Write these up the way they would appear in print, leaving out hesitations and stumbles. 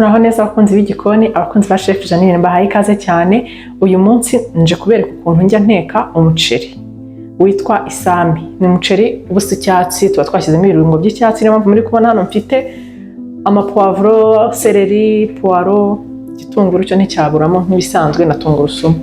Muraho neza abakunzi b'igikoni, abakunzi ba Chef Janine, mbahaye ikaze cyane. Uyu munsi nje kubereka ukuntu njya nteka umuceri witwa isami. Ni umuceri ubusa icyatsi, tuba twashyizemo ibirungo by'icyatsi. Niyo mpamvu muri kubona hano mfite amapoivro, seleri, poiro, igitunguru cyo nticyaburamo nk'ibisanzwe na tungurusumu.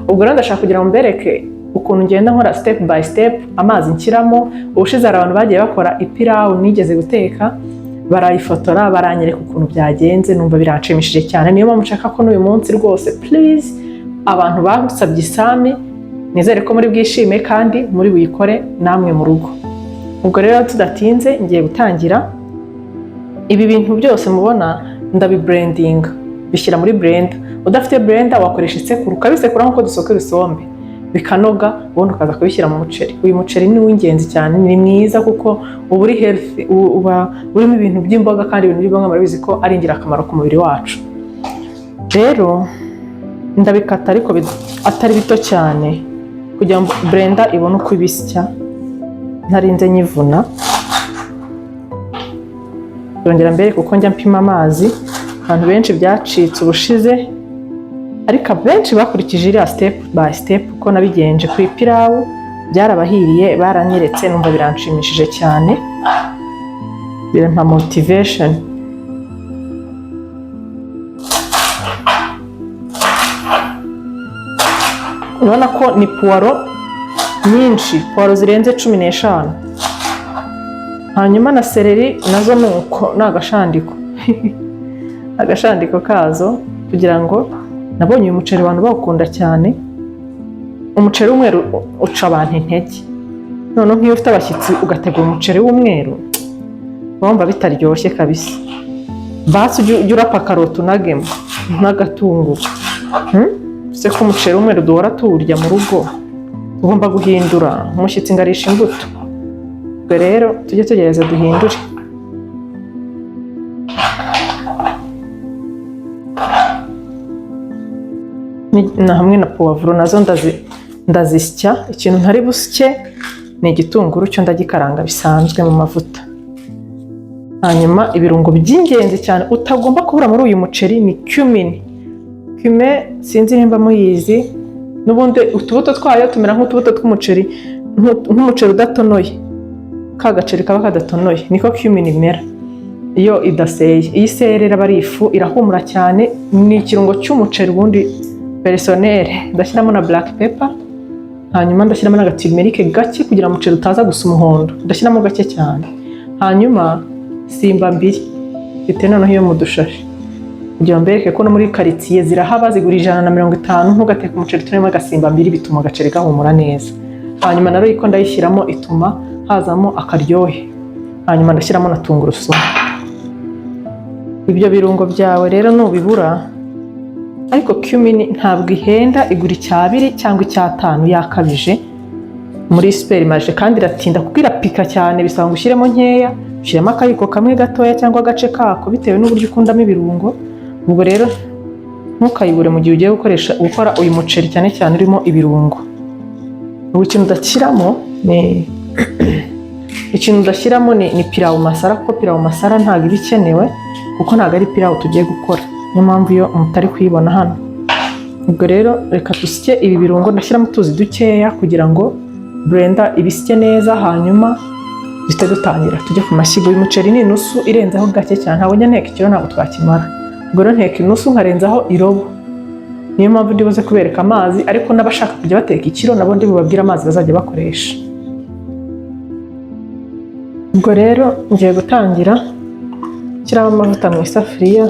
Ubwo rero ndashaka kugira ngo mbereke ukuntu ngenda nkora step by step, amazi nshyiramo. Ubushize hari abantu bagiye bakora ipirawu nigeze guteka, barayifotora baranyereka ukuntu byagenze, numva biranshimishije cyane. Niyo mpamvu nshaka ko n'uyu munsi rwose please abantu bagusabye isami, nizere ko muri bwishime kandi muri buyikore namwe mu rugo. Ubwo rero tudatinze ngiye gutangira. Ibi bintu byose mubona ndabibranding, bishyira muri blender. Udafite blender wakoresha isekuru, ukabisekura nk'uko dusokera isombe bikanoga, ubundi ukaza kubishyira mu muceri. Uyu muceri ni uw'ingenzi cyane, ni mwiza kuko uba uri healthy, uba urimo ibintu by'imboga, kandi ibintu by'imboga murabizi ko ari ingirakamaro ku mubiri wacu. Rero ndabikata ariko atari bito cyane kugira ngo blender ibone uko ibisya ntarinze nyivuna. Yongera mbere kuko njya mpima amazi, abantu benshi byacitse ubushize, ariko benshi bakurikije iriya step by step uko nabigenje ku ipirawu, byarabahiriye, baranyeretse, numva biranshimishije cyane, birampa motivation. Urabona ko ni poiro nyinshi, poiro zirenze 15. Hanyuma na seleri nazo nuko ni agashandiko agashandiko kazo, kugira ngo nabonye uyu muceri abantu bawukunda cyane. Umuceri w'umweru uca abantu intege, none nk'iyo ufite abashyitsi ugategura umuceri w'umweru wumva bitaryoshye kabisa. Basi ujya urapa karoti unagemo n'agatunguru. Se ko umuceri w'umweru duhora tuwurya mu rugo, ugomba guhindura. Umushyitsi ngarisha imbuto. Ubwo rero tujye tugerageza duhindure. Na hamwe na poivro nazo ndazisya. Ikintu ntari busye ni igitunguru, cyo ndagikaranga bisanzwe mu mavuta. Hanyuma ibirungo by'ingenzi cyane utagomba kubura muri uyu muceri ni cumin. Cumin sinzi nimba muyizi, n'ubundi utubuto twayo tumera nk'utubuto tw'umuceri, nk'umuceri udatonoye. Ka gaceri kaba kadatonoye niko cumin imera iyo idaseye. Iyi seye rero aba ari ifu, irahumura cyane. Ni ikirungo cy'umuceri ubundi personnel. Ndashyiramo na black pepper, hanyuma ndashyiramo na turmeric gake kugira ngo umuceri utaza gusa umuhondo. Ndashyiramo gake cyane. Hanyuma simba mbiri mfite noneho iyo mu dushashi, kugira ngo mbereke ko no muri quartier zirahaba, zigura 150. Ntugateka umuceri turimo agasimba mbiri, bituma agaceri gahumura neza. Hanyuma naro iko ndayishyiramo, ituma hazamo akaryohe. Hanyuma ndashyiramo na tungurusumu. Ibyo birungo byawe rero nubibura, ariko cumin ntabwo ihenda, igura 2 cyangwa 5 yakabije muri supermarché, kandi iratinda kuko irapika cyane. Bisaba ngo ushyiremo nkeya, ushyiremo akayiko kamwe gatoya cyangwa agace kako bitewe n'uburyo ukundamo ibirungo. Ubwo rero ntukayibure mu gihe ugiye gukora uyu muceri cyane cyane urimo ibirungo. Ubu ikintu udashyiramo ni pirawu masara, kuko pirawu masara ntabwo iba ikenewe kuko ntabwo ari pirawu tugiye gukora. Niyo mpamvu iyo mutari kuyibona hano. Ubwo rero reka dusye ibi birungo. Ndashyiramo tuzi dukeya kugira ngo blender ibisye neza, hanyuma duhite dutangira tujye ku mashyiga. Uyu muceri ni inusu irenzaho gake cyane, ntabwo njya nteka ikiro, ntabwo twakimara. Ubwo rero nteka inusu nkarenzaho irobo. Niyo mpamvu ndibuze kubereka amazi, ariko n'abashaka kujya bateka ikiro nabo ndi bubabwire amazi bazajya bakoresha. Ubwo rero ngiye gutangira nshyiramo amavuta mu isafuriya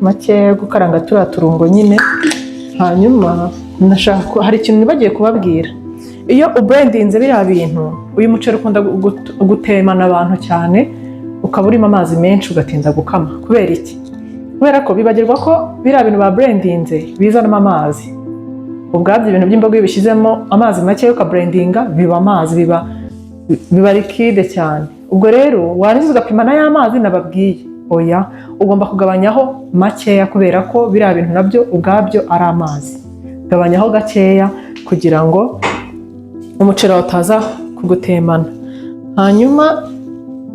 makeya yo gukaranga turiya turungo nyine. Hanyuma ndashaka, hari ikintu nibagiye kubabwira. Iyo ubrandinze biriya bintu, uyu muceri ukunda gutemana abantu cyane, ukaba urimo amazi menshi ugatinda gukama. Kubera iki? Kubera ko bibagirwa ko biriya bintu ba brandinze bizanamo amazi. Ubwabyo ibintu by'imboga iyo bishyizemo amazi make ukabrandinga, biba amazi, biba liquide cyane. Ubwo rero warangiza ugapima n'aya mazi nababwiye. Oya, ugomba kugabanyaho makeya kubera ko biriya bintu nabyo ubwabyo ari amazi. Gabanyaho gakeya kugira ngo umuceri utaza kugutemana. Hanyuma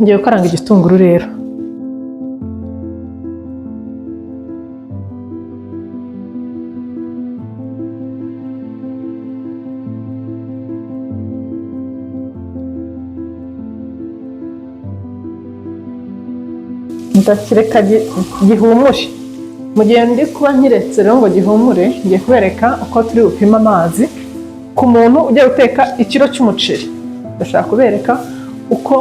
ngiye gukaranga igitunguru rero. ndakireka gihumure. Mu gihe ndi kuba nkiretse rero ngo gihumure, ngiye kubereka uko turi bupima amazi ku muntu ugiye guteka ikiro cy'umuceri. Ndashaka kubereka uko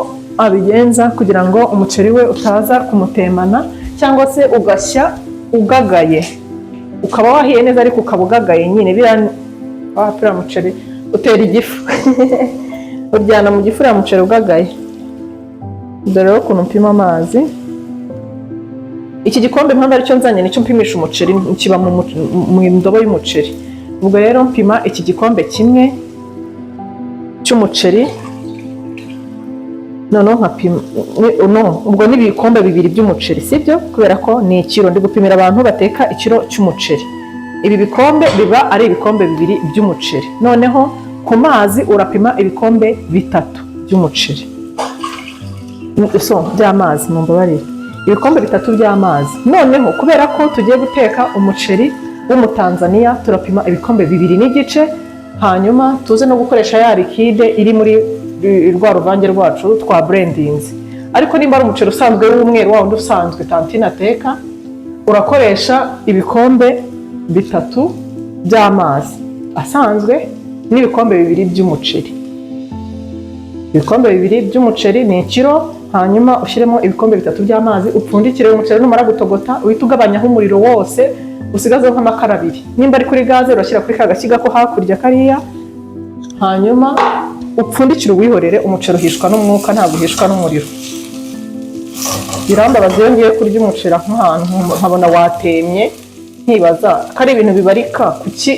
abigenza kugira ngo umuceri we utaza kumutemana cyangwa se ugashya ugagaye, ukaba wahiye neza ariko ukaba ugagaye nyine biriya muceri utera igifu uryana mu gifu uriya muceri ugagaye. Dore rero ukuntu mpima amazi. Iki gikombe mpamvu aricyo nzanye nicyo mpimisha umuceri, kiba mu ndobo y'umuceri. Ubwo rero mpima iki gikombe kimwe cy'umuceri, noneho nkapima ubwo n'ibikombe bibiri by'umuceri, sibyo? Kubera ko ni ikiro, ndi gupimira abantu bateka ikiro cy'umuceri. Ibi bikombe biba ari ibikombe bibiri by'umuceri. Noneho ku mazi urapima ibikombe 3 by'umuceri. By'amazi mumbabarire. Ibikombe 3 by'amazi. Noneho kubera ko tugiye guteka umuceri w'umutanzania, turapima ibikombe 2 n'igice, hanyuma tuze no gukoresha ya liquide iri muri rwa ruvange rwacu twa blendings. Ariko nimba ari umuceri usanzwe w'umweru wa wundi usanzwe tantine ateka, urakoresha ibikombe 3 by'amazi asanzwe n'ibikombe 2 by'umuceri. Ibikombe 2 by'umuceri ni ikiro, hanyuma ushyiremo ibikombe 3 by'amazi, upfundikire umuceri. Numara gutogota uhita ugabanyaho umuriro wose, usigazeho nk'amakara 2. Nimba ari kuri gaze urashyira kuri ka gashyiga ko hakurya kariya, hanyuma upfundikire uwihorere. Umuceri uhishwa n'umwuka, ntabwo uhishwa n'umuriro. Birambabaza iyo ngiye kurya umuceri nk'ahantu nkabona watemye, nkibaza ko ari ibintu bibarika, kuki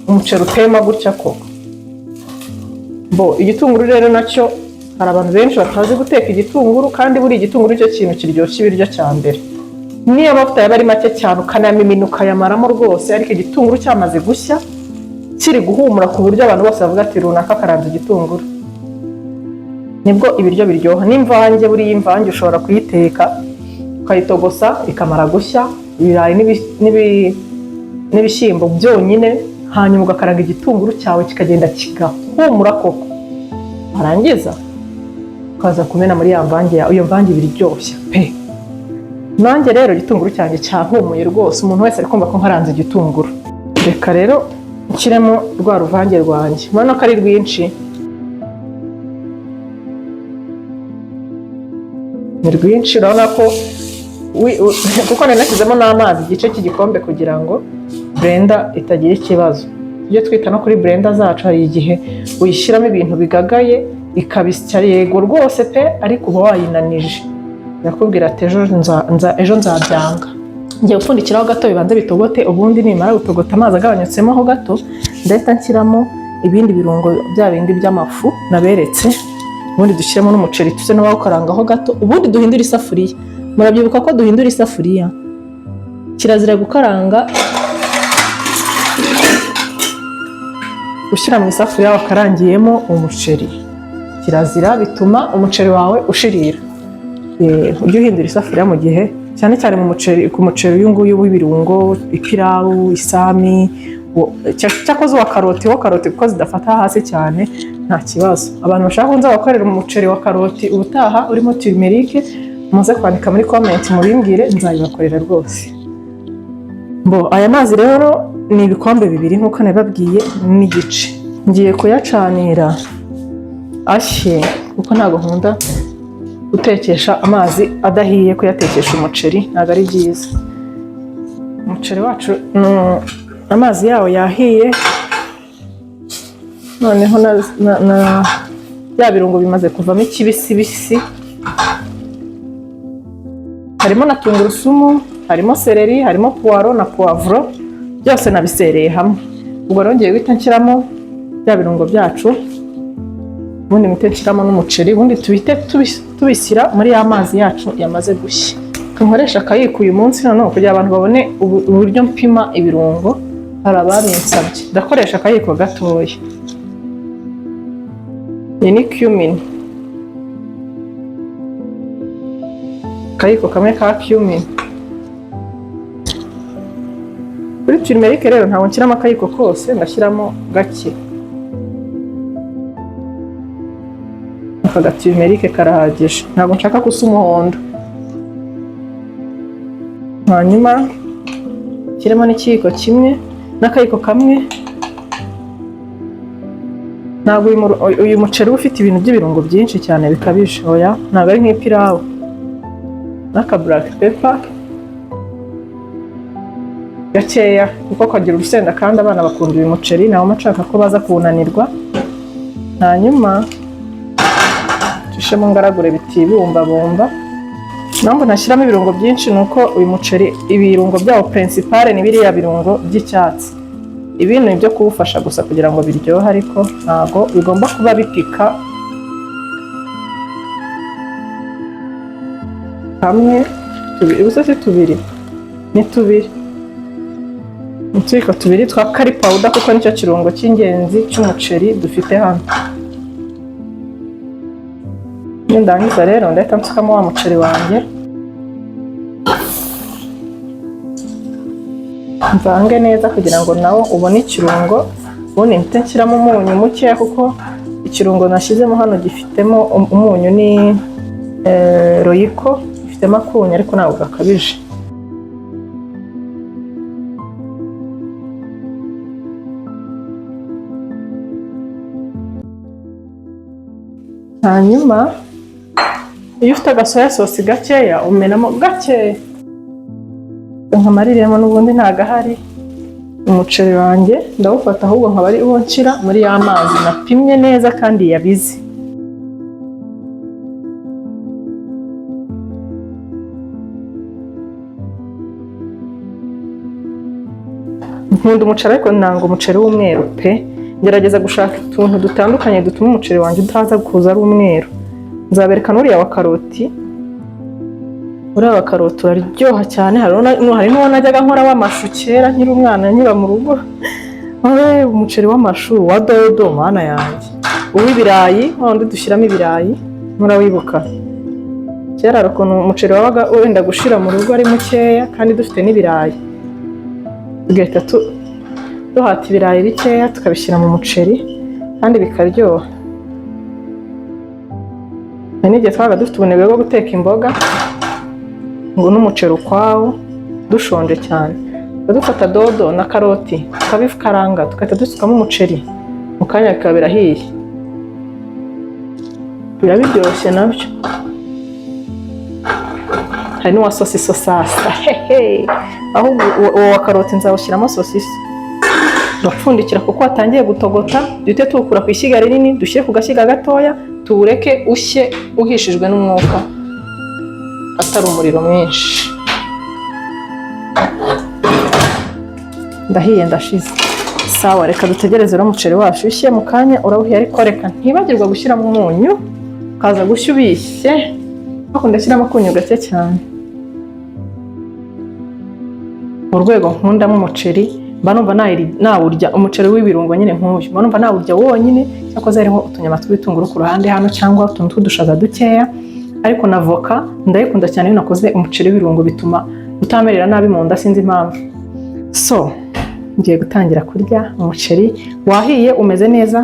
umuceri utema gutya koko. Igitunguru rero nacyo hari abantu benshi batazi guteka igitunguru, kandi buri igitunguru cyo kintu kiryoshya ibiryo cya mbere. Niyo amavuta yaba ari make cyane ukanamimina ukayamaramo rwose, ariko igitunguru cyamaze gushya kiri guhumura ku buryo abantu bose bavuga ati runaka karanze igitunguru, nibwo ibiryo biryoha. N'imvange, buriya imvange ushobora kuyiteka ukayitogosa ikamara gushya, ibirayi n'ibishyimbo byonyine, hanyuma ugakaranga igitunguru cyawe kikagenda kigahumura koko, warangiza ukaza kumena muri ya mvange yawe. Iyo mvange biryoshya pe. Nanjye rero igitunguru cyanjye cyahumuye rwose, umuntu wese ari kumva ko nkaranze igitunguru. Reka rero nshyiremo rwa ruvange rwanjye, urabona ko ari rwinshi, ni rwinshi. Urabona ko kuko nanashyizemo n'amazi igice cy'igikombe kugira ngo blender itagira ikibazo. Tujye twita no kuri blender zacu, hari igihe uyishyiramo ibintu bigagaye ikabisya yego rwose pe, ariko uba wayinanije. Nakubwira ati ejo nzabyanga. Ngiye gupfundikiraho gato bibanze bitogote, ubundi nimara gutogota amazi agabanyutsemo ho gato, ndahita nshyiramo ibindi birungo bya bindi by'amafu naberetse, ubundi dushyiremo n'umuceri tuze no bawukarangaho gato, ubundi duhindura isafuriya. Murabyibuka ko duhindura isafuriya? Kirazira gukaranga ushyira mu isafuriya wakarangiyemo umuceri, kirazira, bituma umuceri wawe ushirira. Ujye uhindura isafuriya mu gihe, cyane cyane ku muceri uyu nguyu w'ibirungo, ipirawu, isami, cyakoze uwa karoti, kuko zidafata hasi cyane nta kibazo. Abantu bashaka ko nzabakorera umuceri wa karoti ubutaha urimo turmeric, muze kwandika muri comment mubimbwire, nzabibakorera rwose. Aya mazi rero ni ibikombe 2 nk'uko nabibabwiye n'igice. Ngiye kuyacanira ashye, kuko ntabwo nkunda gutekesha amazi adahiye, kuyatekesha umuceri ntabwo ari byiza. Umuceri wacu amazi yawo yahiye, noneho bya birungo bimaze kuvamo ikibisibisi. Harimo na tungurusumu, harimo seleri, harimo puwaro na puwavuro, byose nabisereye hamwe. Ubwo rongeye guhita nshyiramo bya birungo byacu, ubundi mpite nshyiramo n'umuceri, ubundi tuhite tubishyira muri ya mazi yacu yamaze gushya. Nkoresha akayiko uyu munsi noneho kugira abantu babone uburyo mpima ibirungo, hari ababinsabye. Ndakoresha akayiko gatoya. Iyi ni cumin, akayiko kamwe ka cumin. Kuri turmeric rero ntabwo nshyiramo akayiko kose, ngashyiramo gake. Aka turmeric karahagije, ntabwo nshaka gusa umuhondo. hanyuma kiremo n'ikiyiko kimwe n'akayiko kamwe. Ntabwo uyu muceri uba ufite ibintu by'ibirungo byinshi cyane bikabije, oya ntabwo ari nk'ipirawu. N'aka black pepper gakeya kuko kagira urusenda kandi abana bakunda uyu muceri, naho nshaka ko baza kuwunanirwa. Hanyuma dushemo ngaragure bitibumbabumba. Impamvu nashyiramo ibirungo byinshi ni uko uyu muceri ibirungo byawo principale ni biriya birungo by'icyatsi. Ibi ni ibyo kuwufasha gusa kugira ngo biryohe, ariko ntabwo bigomba kuba bipika. Hamwe tubiri, gusa si tubiri, ni tubiri. Utuyiko tubiri twa curry powder kuko nicyo kirungo cy'ingenzi cy'umuceri dufite hano. Ndangiza rero ndahita nsukamo wa muceri wanjye, mvange neza kugira ngo nawo ubone ikirungo. Ubundi mpite nshyiramo umunyu mukeya kuko ikirungo nashyizemo hano gifitemo umunyu ni royiko, gifitemo akunyu ariko ntabwo gakabije. Hanyuma iyo ufite agasoya sosi gakeya umenamo gakeya, nkamariremo n'ubundi ntagahari. Umuceri wanjye ndawufata ahubwo nkaba ari uwo nshyira muri ya mazi napimye neza kandi yabize. Nkunda umuceri ariko nanga umuceri w'umweru pe. Ngerageza gushaka utuntu dutandukanye dutuma umuceri wanjye utaza kuza ari umweru. Nzabereka n'uriya wa karoti. Uriya wa karoti uraryoha cyane. Hari n'uwo najyaga nkora w'amashu kera nkiri umwana nkiba mu rugo. Umuceri w'amashu wa dodo mana yanjye. Uw'ibirayi, wundi dushyiramo ibirayi, murawibuka. Kera hari ukuntu umuceri wabaga wenda gushira mu rugo ari mukeya kandi dufite n'ibirayi. Tugahita duhata ibirayi bikeya tukabishyira mu muceri kandi bikaryoha. N'igihe twabaga dufite ubunebwe bwo guteka imboga ngo n'umuceri ukwawo dushonje cyane, dufata dodo na karoti tukabikaranga tugahita dusukamo umuceri, mu kanya bikaba birahiye. Biba biryoshye nabyo. Hari n'uwa sosiso sasa, ahubwo uwo wa karoti nzawushyiramo sosiso, tugapfundikira kuko watangiye gutogota. Duhite tuwukura ku ishyiga rinini dushyire ku gashyiga gatoya, tuwureke ushye uhishijwe n'umwuka atari umuriro mwinshi. Ndahiye ndashize. Sawa, reka dutegereze rero umuceri wacu ushye. Mu kanya urawuhiye, ariko reka ntibagirwa gushyiramo umunyu ukaza gushya ubishye, ariko ndashyiramo akunyu gake cyane. Mu rwego nkundamo umuceri, mba numva nawurya umuceri w'ibirungo nyine nk'uyu, mba numva nawurya wonyine, cyakoze hariho utunyama tw'ibitunguru ku ruhande hano cyangwa utuntu tw'udushaza dukeya. Ariko na voka ndayikunda cyane iyo nakoze umuceri w'ibirungo, bituma utamerera nabi mu nda, sinzi impamvu. So ngiye gutangira kurya umuceri wahiye, umeze neza,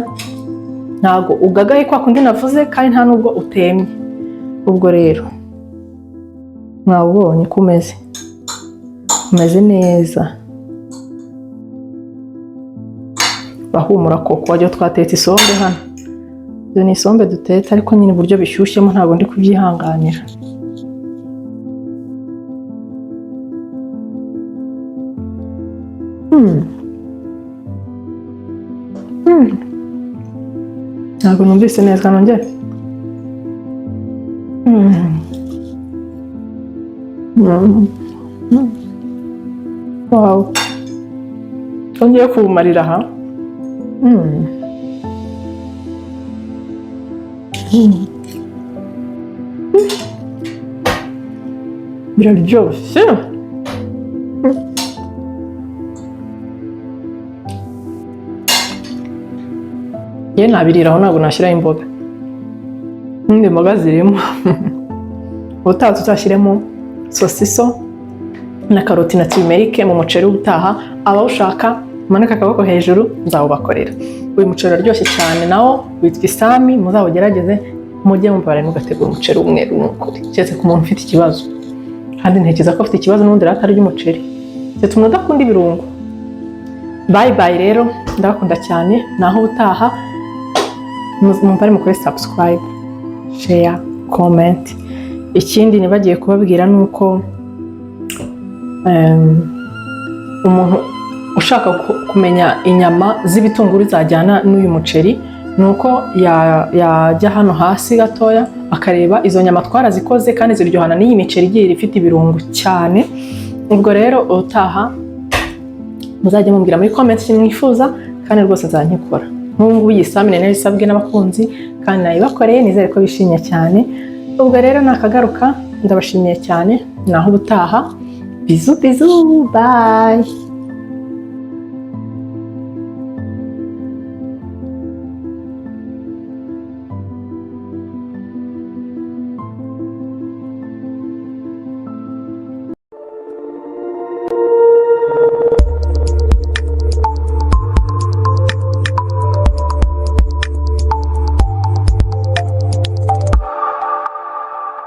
ntago ugagaye kwa kundi navuze kandi nta nubwo utemye. Ubwo rero mwawubonye ko umeze neza. Bahumura koko wajya twatetse isombe hano. Izo ni isombe dutetse ariko nyine uburyo bishyushyemo ntabwo ndi kubyihanganira. Ntabwo numvise neza, nongere. Wow. Ngiye kuwumarira aha. Biraryoshye. Ye nabiriraho, ntabwo nashyiraho imboga. N'indi mboga zirimo. Ubutaha tuzashyiremo sosiso na karoti na timerike mu muceri utaha. Abawushaka manika akaboko hejuru nzawubakorera. Uyu muceri uraryoshye cyane, nawo witwa isami, muzawugerageze mujye mubare mugategura umuceri w'umweru n'ukuri. Cyetse ku muntu ufite ikibazo. kandi ntekereza ko afite ikibazo n'ubundi rero atari ry'umuceri, bituma udakunda ibirungo. Bye bye rero, ndabakunda cyane, naho ubutaha mumpare mukore subscribe, share, comment. Ikindi nibagiye kubabwira nuko umuntu ushaka kumenya inyama z'ibitunguru zajyana n'uyu muceri nuko yajya hano hasi gatoya akareba izo nyama twarazikoze kandi ziryohana n'iyi miceri igiye ifite ibirungo cyane. Ubwo rero utaha muzajya mumbwira muri comment mwifuza kandi rwose nzanyikora. Nk'ubu iyi Sami nari isabwe n'abakunzi kandi nayibakoreye, nizere ko bishimye cyane. Ubwo rero nakagaruka, ndabashimiye cyane, naho ubutaha. Bizu bizu, bye.